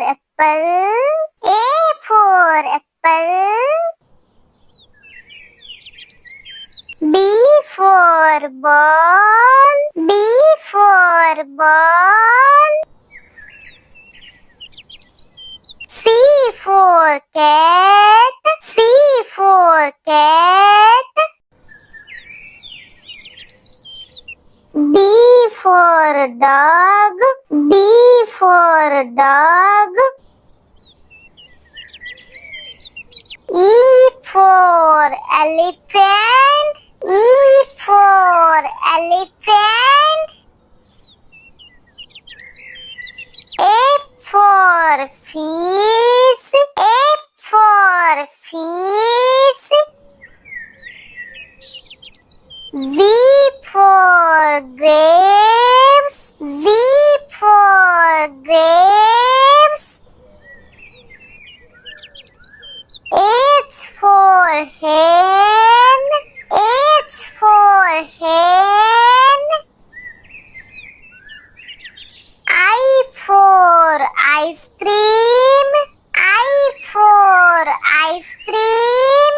apple. A for apple. B for ball. B for ball. C for cat. C for cat. D for dog. D for dog. E for elephant. E for elephant. F for fish. F for fish. Z for grapes. Z for grapes. H for hen. H for hen. I for ice cream. I for ice cream.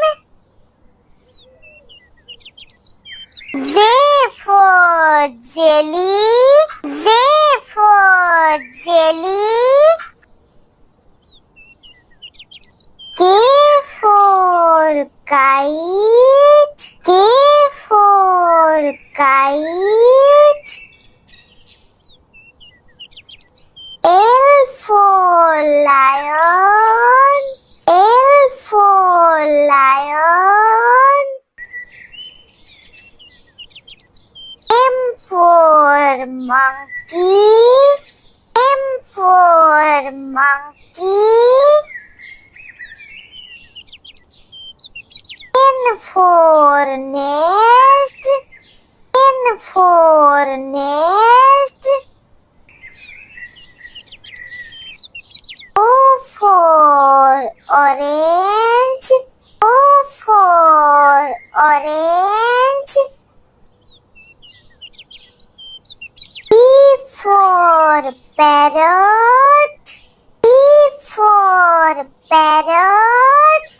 J for jelly. J for jelly. K for kite. K for kite. L for lion. L for lion. M for monkey. M for monkey. N for nest. N for nest. O for orange. O for orange. P for parrot. P for parrot.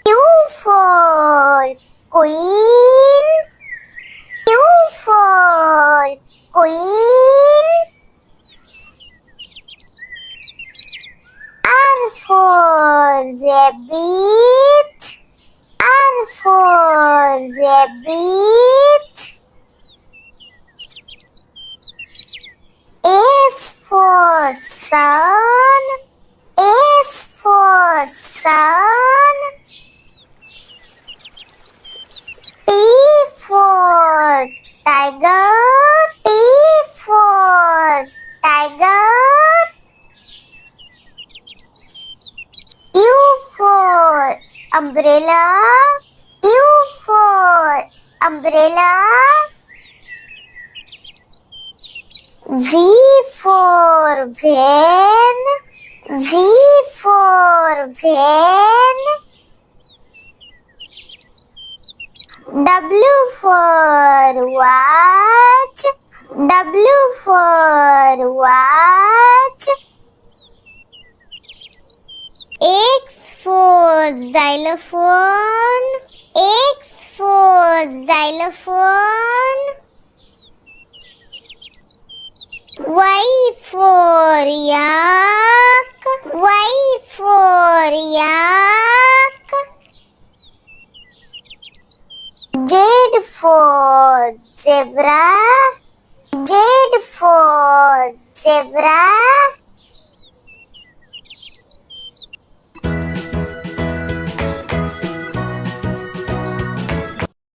Q for queen. Q for queen. R for rabbit. R for rabbit. S for sun. S for sun. T for tiger. T for tiger. U for umbrella. U for umbrella. V for van. V for van. W for watch. W for watch. X for xylophone. X for xylophone. Y for yak. Y for yak. Z for zebra. Z for zebra.